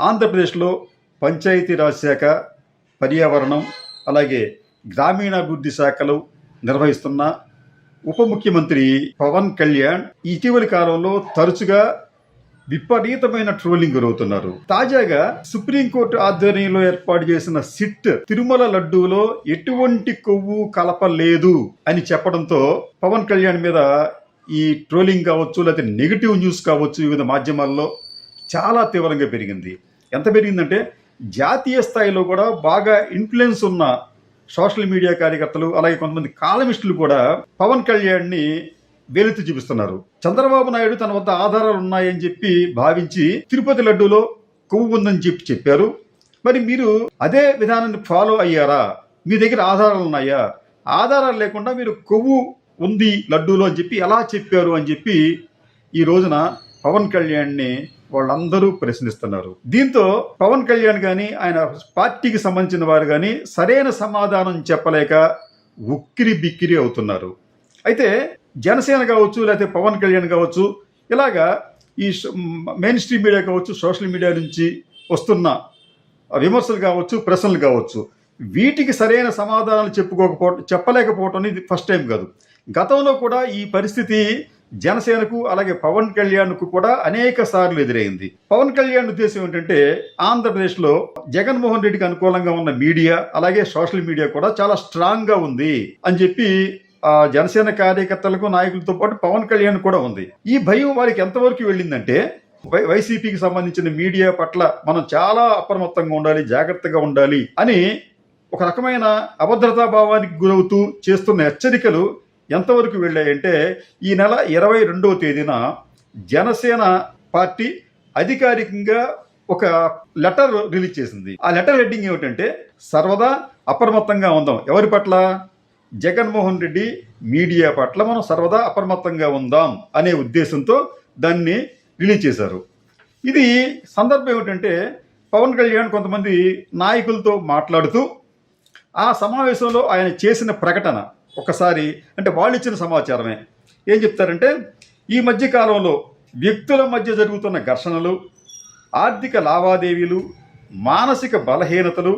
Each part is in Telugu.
ఆంధ్రప్రదేశ్లో పంచాయతీరాజ్ శాఖ, పర్యావరణం, అలాగే గ్రామీణాభివృద్ధి శాఖలు నిర్వహిస్తున్న ఉప ముఖ్యమంత్రి పవన్ కళ్యాణ్ ఇటీవలి కాలంలో తరచుగా విపరీతమైన ట్రోలింగ్ గురవుతున్నారు. తాజాగా సుప్రీంకోర్టు ఆధ్వర్యంలో ఏర్పాటు చేసిన సిట్ తిరుమల లడ్డూలో ఎటువంటి కొవ్వు కలపలేదు అని చెప్పడంతో పవన్ కళ్యాణ్ మీద ఈ ట్రోలింగ్ కావచ్చు, లేకపోతే నెగిటివ్ న్యూస్ కావచ్చు, వివిధ మాధ్యమాల్లో చాలా తీవ్రంగా పెరిగింది. ఎంత పెరిగిందంటే జాతీయ స్థాయిలో కూడా బాగా ఇన్ఫ్లుయెన్స్ ఉన్న సోషల్ మీడియా కార్యకర్తలు, అలాగే కొంతమంది కాలమిస్టులు కూడా పవన్ కళ్యాణ్ని వేలెత్తి చూపిస్తున్నారు. చంద్రబాబు నాయుడు తన వద్ద ఆధారాలు ఉన్నాయని చెప్పి భావించి తిరుపతి లడ్డూలో కొవ్వు ఉందని చెప్పారు. మరి మీరు అదే విధానాన్ని ఫాలో అయ్యారా? మీ దగ్గర ఆధారాలు ఉన్నాయా? ఆధారాలు లేకుండా మీరు కొవ్వు ఉంది లడ్డూలో అని చెప్పి ఎలా చెప్పారు అని చెప్పి ఈ రోజున పవన్ కళ్యాణ్ని వాళ్ళందరూ ప్రశ్నిస్తున్నారు. దీంతో పవన్ కళ్యాణ్ కానీ ఆయన పార్టీకి సంబంధించిన వారు కానీ సరైన సమాధానం చెప్పలేక ఉక్కిరి బిక్కిరి అవుతున్నారు. అయితే జనసేన కావచ్చు, లేకపోతే పవన్ కళ్యాణ్ కావచ్చు, ఇలాగా ఈ మెయిన్ స్ట్రీమ్ మీడియా కావచ్చు, సోషల్ మీడియా నుంచి వస్తున్న విమర్శలు కావచ్చు, ప్రశ్నలు కావచ్చు, వీటికి సరైన సమాధానాలు చెప్పలేకపోవటం అనేది ఫస్ట్ టైం కాదు. గతంలో కూడా ఈ పరిస్థితి జనసేనకు అలాగే పవన్ కళ్యాణ్కు కూడా అనేక సార్లు ఎదురైంది. పవన్ కళ్యాణ్ ఉద్దేశం ఏంటంటే ఆంధ్రప్రదేశ్లో జగన్మోహన్ రెడ్డికి అనుకూలంగా ఉన్న మీడియా అలాగే సోషల్ మీడియా కూడా చాలా స్ట్రాంగ్గా ఉంది అని చెప్పి జనసేన కార్యకర్తలకు, నాయకులతో పాటు పవన్ కళ్యాణ్ కూడా ఉంది. ఈ భయం వారికి ఎంతవరకు వెళ్ళిందంటే వైసీపీకి సంబంధించిన మీడియా పట్ల మనం చాలా అప్రమత్తంగా ఉండాలి, జాగ్రత్తగా ఉండాలి అని ఒక రకమైన అభద్రతా భావానికి గురవుతూ చేస్తున్న హెచ్చరికలు ఎంతవరకు వెళ్ళాయంటే ఈ నెల 22వ తేదీన జనసేన పార్టీ అధికారికంగా ఒక లెటర్ రిలీజ్ చేసింది. ఆ లెటర్ హెడ్డింగ్ ఏమిటంటే సర్వదా అప్రమత్తంగా ఉందాం. ఎవరి పట్ల? జగన్మోహన్ రెడ్డి మీడియా పట్ల మనం సర్వదా అప్రమత్తంగా ఉందాం అనే ఉద్దేశంతో దాన్ని రిలీజ్ చేశారు. ఇది సందర్భం ఏమిటంటే పవన్ కళ్యాణ్ కొంతమంది నాయకులతో మాట్లాడుతూ ఆ సమావేశంలో ఆయన చేసిన ప్రకటన ఒకసారి, అంటే వాళ్ళు ఇచ్చిన సమాచారమే. ఏం చెప్తారంటే ఈ మధ్య కాలంలో వ్యక్తుల మధ్య జరుగుతున్న ఘర్షణలు, ఆర్థిక లావాదేవీలు, మానసిక బలహీనతలు,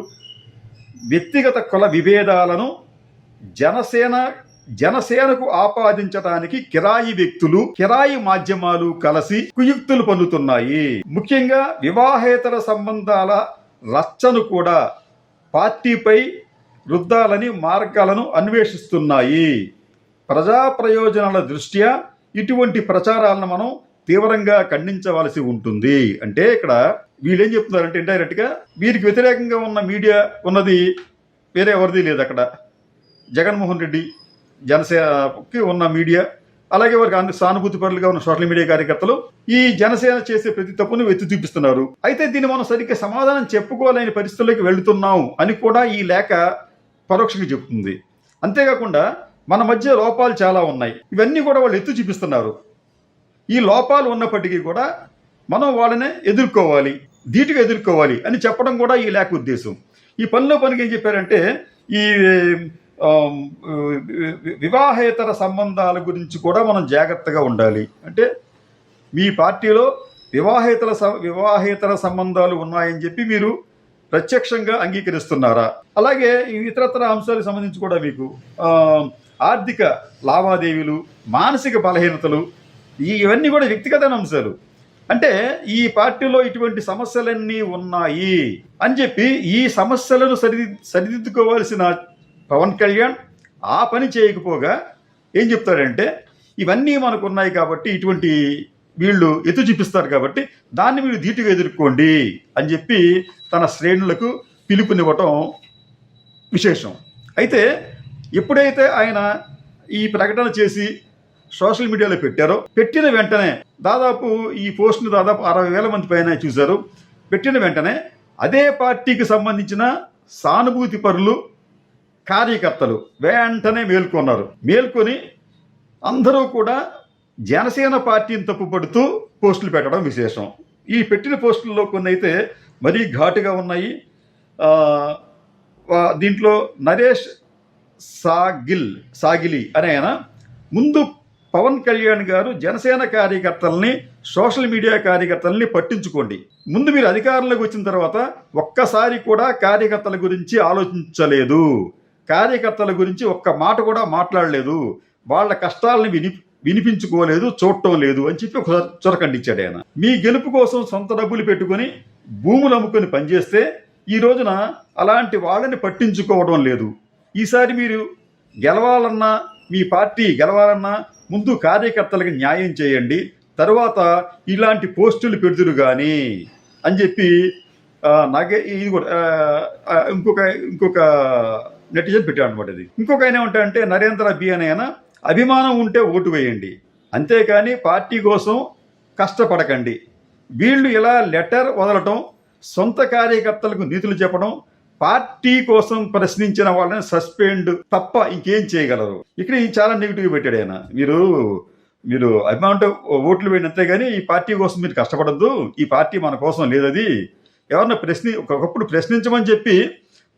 వ్యక్తిగత కుల విభేదాలను జనసేనకు ఆపాదించడానికి కిరాయి వ్యక్తులు, కిరాయి మాధ్యమాలు కలిసి కుయుక్తులు పన్నుతున్నాయి. ముఖ్యంగా వివాహేతర సంబంధాల రచ్చను కూడా పార్టీపై రుద్దాలని మార్గాలను అన్వేషిస్తున్నాయి. ప్రజా ప్రయోజనాల దృష్ట్యా ఇటువంటి ప్రచారాలను మనం తీవ్రంగా ఖండించవలసి ఉంటుంది. అంటే ఇక్కడ వీళ్ళేం చెప్తున్నారంటే ఇండైరెక్ట్గా వీరికి వ్యతిరేకంగా ఉన్న మీడియా ఉన్నది వేరే ఎవరిది లేదు. అక్కడ జగన్మోహన్ రెడ్డి జనసేనకి ఉన్న మీడియా, అలాగే వారికి సానుభూతి పరులుగా ఉన్న సోషల్ మీడియా కార్యకర్తలు ఈ జనసేన చేసే ప్రతి తప్పును ఎత్తి చూపిస్తున్నారు. అయితే దీన్ని మనం సరిగ్గా సమాధానం చెప్పుకోలేని పరిస్థితుల్లోకి వెళుతున్నాం అని కూడా ఈ లేఖ పరోక్షంగా చెప్తుంది. అంతేకాకుండా మన మధ్య లోపాలు చాలా ఉన్నాయి, ఇవన్నీ కూడా వాళ్ళు ఎత్తి చూపిస్తున్నారు. ఈ లోపాలు ఉన్నప్పటికీ కూడా మనం వాళ్ళని ఎదుర్కోవాలి, ధీటుగా ఎదుర్కోవాలి అని చెప్పడం కూడా ఈ లేఖ ఉద్దేశం. ఈ పనికి ఏం చెప్పారంటే ఈ వివాహేతర సంబంధాల గురించి కూడా మనం జాగ్రత్తగా ఉండాలి. అంటే మీ పార్టీలో వివాహేతర సంబంధాలు ఉన్నాయని చెప్పి మీరు ప్రత్యక్షంగా అంగీకరిస్తున్నారా? అలాగే ఇతరత్ర అంశాలకు సంబంధించి కూడా మీకు ఆర్థిక లావాదేవీలు, మానసిక బలహీనతలు, ఇవన్నీ కూడా వ్యక్తిగత అంశాలు. అంటే ఈ పార్టీలో ఇటువంటి సమస్యలన్నీ ఉన్నాయి అని చెప్పి ఈ సమస్యలను సరిదిద్దుకోవాల్సిన పవన్ కళ్యాణ్ ఆ పని చేయకపోగా ఏం చెప్తాడంటే ఇవన్నీ మనకు ఉన్నాయి కాబట్టి ఇటువంటి వీళ్ళు ఎత్తు చూపిస్తారు కాబట్టి దాన్ని మీరు ధీటుగా ఎదుర్కోండి అని చెప్పి తన శ్రేణులకు పిలుపునివ్వటం విశేషం. అయితే ఎప్పుడైతే ఆయన ఈ ప్రకటన చేసి సోషల్ మీడియాలో పెట్టిన వెంటనే దాదాపు ఈ పోస్ట్ను దాదాపు 60,000 మంది పైన చూశారు. పెట్టిన వెంటనే అదే పార్టీకి సంబంధించిన సానుభూతి పరులు, కార్యకర్తలు వెంటనే మేల్కొని అందరూ కూడా జనసేన పార్టీని తప్పుపడుతూ పోస్టులు పెట్టడం విశేషం. ఈ పెట్టిన పోస్టుల్లో కొన్ని అయితే మరీ ఘాటుగా ఉన్నాయి. దీంట్లో నరేష్ సాగిలి అనే ఆయన ముందు పవన్ కళ్యాణ్ గారు జనసేన కార్యకర్తల్ని సోషల్ మీడియా కార్యకర్తల్ని పట్టించుకోండి. ముందు మీరు అధికారంలోకి వచ్చిన తర్వాత ఒక్కసారి కూడా కార్యకర్తల గురించి ఆలోచించలేదు, కార్యకర్తల గురించి ఒక్క మాట కూడా మాట్లాడలేదు, వాళ్ళ కష్టాలని వినిపించుకోలేదు, చూడటం లేదు అని చెప్పి ఒకసారి చొరకండిచ్చాడు ఆయన. మీ గెలుపు కోసం సొంత డబ్బులు పెట్టుకుని భూములు అమ్ముకొని పనిచేస్తే ఈ రోజున అలాంటి వాళ్ళని పట్టించుకోవడం లేదు. ఈసారి మీరు గెలవాలన్నా, మీ పార్టీ గెలవాలన్నా ముందు కార్యకర్తలకు న్యాయం చేయండి, తర్వాత ఇలాంటి పోస్టులు పెడుతురు కానీ అని చెప్పి ఇది కూడా ఇంకొక నెటిజన్ పెట్టాడు అనమాట. ఇది ఇంకొక ఆయన ఏమంటాడంటే, నరేంద్ర బి అని ఆయన, అభిమానం ఉంటే ఓటు వేయండి, అంతేకాని పార్టీ కోసం కష్టపడకండి. వీళ్ళు ఇలా లెటర్ వదలటం, సొంత కార్యకర్తలకు నీతులు చెప్పడం, పార్టీ కోసం ప్రశ్నించిన వాళ్ళని సస్పెండ్ తప్ప ఇంకేం చేయగలరు. ఇక్కడ చాలా నెగిటివ్ పెట్టాడు ఆయన. మీరు అభిమానంతో ఓట్లు వేయండి, అంతేగాని ఈ పార్టీ కోసం మీరు కష్టపడద్దు, ఈ పార్టీ మన కోసం లేదది. ఎవరన్నా ఒకప్పుడు ప్రశ్నించమని చెప్పి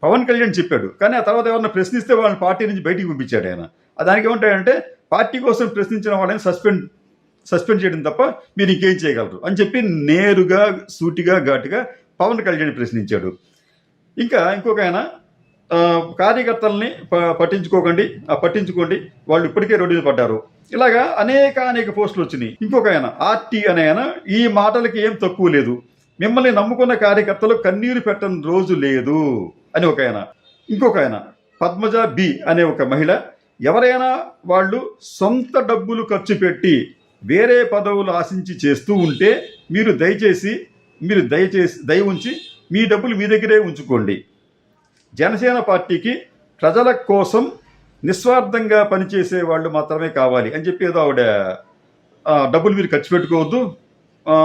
పవన్ కళ్యాణ్ చెప్పాడు, కానీ ఆ తర్వాత ఎవరన్నా ప్రశ్నిస్తే వాళ్ళని పార్టీ నుంచి బయటికి పంపించాడు ఆయన. దానికి ఏమంటాడంటే, పార్టీ కోసం ప్రశ్నించిన వాళ్ళని సస్పెండ్ చేయడం తప్ప మీరు ఇంకేం చేయగలరు అని చెప్పి నేరుగా, సూటిగా, ఘాటుగా పవన్ కళ్యాణ్ ప్రశ్నించాడు. ఇంకా ఇంకొక ఆయన, కార్యకర్తల్ని పట్టించుకోండి, వాళ్ళు ఇప్పటికే రోడ్డు మీద పడ్డారు. ఇలాగా అనేక పోస్టులు వచ్చినాయి. ఇంకొక ఆయన, ఆర్టీ అనే ఆయన, ఈ మాటలకి ఏం తక్కువ లేదు, మిమ్మల్ని నమ్ముకున్న కార్యకర్తలు కన్నీరు పెట్టని రోజు లేదు అని ఒక ఆయన. ఇంకొక ఆయన, పద్మజ బి అనే ఒక మహిళ, ఎవరైనా వాళ్ళు సొంత డబ్బులు ఖర్చు పెట్టి వేరే పదవులు ఆశించి చేస్తూ ఉంటే మీరు దయచేసి దయ ఉంచి మీ డబ్బులు మీ దగ్గరే ఉంచుకోండి. జనసేన పార్టీకి ప్రజల కోసం నిస్వార్థంగా పనిచేసే వాళ్ళు మాత్రమే కావాలి అని చెప్పి ఏదో ఆవిడ డబ్బులు మీరు ఖర్చు పెట్టుకోవద్దు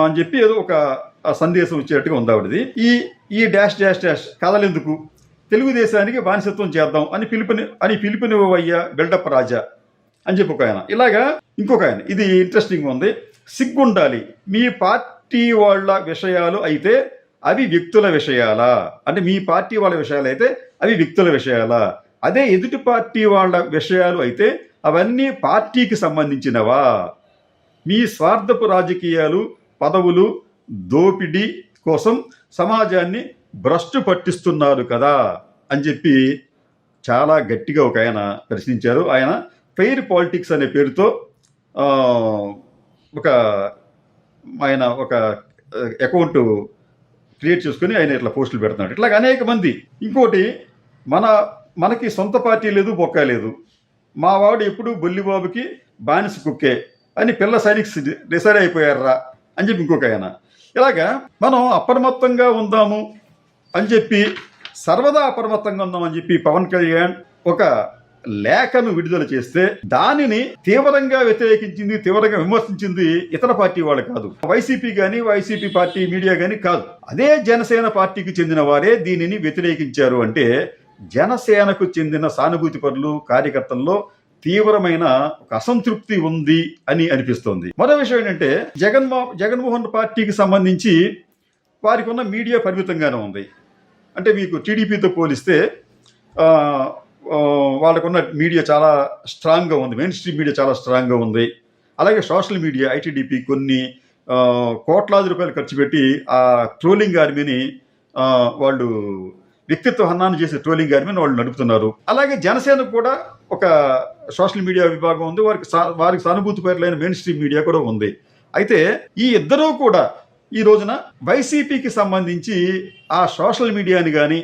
అని చెప్పి ఏదో ఒక సందేశం ఇచ్చేట్టుగా ఉంది ఆవిడది. ఈ డాష్ డాష్ డాష్ కథలెందుకు, తెలుగుదేశానికి బానిసత్వం చేద్దాం అని పిలుపునివ్వయ్యా బిల్డప్ రాజా అని చెప్పి ఒక ఆయన. ఇలాగా ఇంకొక ఆయన, ఇది ఇంట్రెస్టింగ్ ఉంది, సిగ్గుండాలి, మీ పార్టీ వాళ్ళ విషయాలు అయితే అవి వ్యక్తుల విషయాలా, అంటే మీ పార్టీ వాళ్ళ విషయాలు అయితే అవి వ్యక్తుల విషయాలా, అదే ఎదుటి పార్టీ వాళ్ళ విషయాలు అయితే అవన్నీ పార్టీకి సంబంధించినవా, మీ స్వార్థపు రాజకీయాలు, పదవులు, దోపిడీ కోసం సమాజాన్ని భ్రష్టు పట్టిస్తున్నారు కదా అని చెప్పి చాలా గట్టిగా ఒక ఆయన ప్రశ్నించారు. ఆయన ఫెయిర్ పాలిటిక్స్ అనే పేరుతో ఆయన ఒక అకౌంట్ క్రియేట్ చేసుకుని ఆయన ఇట్లా పోస్టులు పెడుతున్నాడు. ఇట్లా అనేక మంది. ఇంకోటి, మనకి సొంత పార్టీ లేదు, బొక్క లేదు, మా వాడు ఎప్పుడు బొల్లిబాబుకి బానిస కుక్కే అని పిల్ల సైనిక్స్ డిసైడ్ అయిపోయారా అని చెప్పి ఇంకొక ఆయన. ఇలాగా మనం అప్రమత్తంగా ఉందాము అని చెప్పి, సర్వదా అప్రమత్తంగా ఉందామని చెప్పి పవన్ కళ్యాణ్ ఒక లేఖను విడుదల చేస్తే దానిని తీవ్రంగా వ్యతిరేకించింది, తీవ్రంగా విమర్శించింది ఇతర పార్టీ వాళ్ళు కాదు, వైసీపీ కానీ వైసీపీ పార్టీ మీడియా కానీ కాదు, అదే జనసేన పార్టీకి చెందిన వారే దీనిని వ్యతిరేకించారు. అంటే జనసేనకు చెందిన సానుభూతి పరులు, కార్యకర్తల్లో తీవ్రమైన ఒక అసంతృప్తి ఉంది అని అనిపిస్తోంది. మరో విషయం ఏంటంటే, జగన్మోహన్ పార్టీకి సంబంధించి వారికి ఉన్న మీడియా పరిమితంగానే ఉంది. అంటే మీకు టీడీపీతో పోలిస్తే వాళ్ళకున్న మీడియా చాలా స్ట్రాంగ్గా ఉంది, మెయిన్ స్ట్రీమ్ మీడియా చాలా స్ట్రాంగ్గా ఉంది. అలాగే సోషల్ మీడియా ఐటీడీపీ కొన్ని కోట్లాది రూపాయలు ఖర్చు పెట్టి ఆ ట్రోలింగ్ ఆర్మీని వాళ్ళు వ్యక్తిత్వ హన్నాన్ని చేసే ట్రోలింగ్ ఆర్మీని వాళ్ళు నడుపుతున్నారు. అలాగే జనసేనకు కూడా ఒక సోషల్ మీడియా విభాగం ఉంది, వారికి సానుభూతి పేర్లైన మెయిన్ స్ట్రీమ్ మీడియా కూడా ఉంది. అయితే ఈ ఇద్దరూ కూడా ఈ రోజున వైసీపీకి సంబంధించి ఆ సోషల్ మీడియాని కానీ,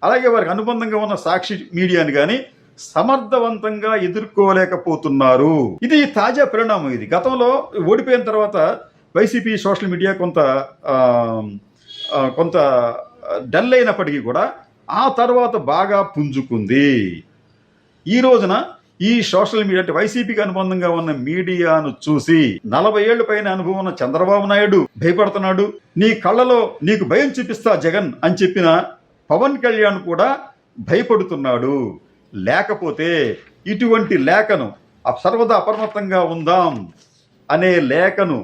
అలాగే వారికి అనుబంధంగా ఉన్న సాక్షి మీడియాని కానీ సమర్థవంతంగా ఎదుర్కోలేకపోతున్నారు. ఇది తాజా పరిణామం. ఇది గతంలో ఓడిపోయిన తర్వాత వైసీపీ సోషల్ మీడియా కొంత డల్ అయినప్పటికీ కూడా ఆ తర్వాత బాగా పుంజుకుంది. ఈ రోజున ఈ సోషల్ మీడియా అంటే వైసీపీకి అనుబంధంగా ఉన్న మీడియాను చూసి 40 ఏళ్ల పైన అనుభవం ఉన్న చంద్రబాబు నాయుడు భయపడుతున్నాడు. నీ కళ్ళలో నీకు భయం చూపిస్తా జగన్ అని చెప్పిన పవన్ కళ్యాణ్ కూడా భయపడుతున్నాడు. లేకపోతే ఇటువంటి లేఖను, సర్వదా అప్రమత్తంగా ఉందాం అనే లేఖను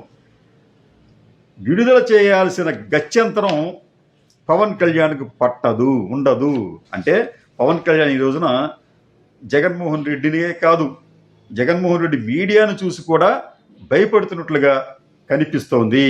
విడుదల చేయాల్సిన గత్యంతరం పవన్ కళ్యాణ్కు ఉండదు. అంటే పవన్ కళ్యాణ్ ఈ రోజున జగన్మోహన్ రెడ్డినే కాదు, జగన్మోహన్ రెడ్డి మీడియాను చూసి కూడా భయపడుతున్నట్లుగా కనిపిస్తోంది.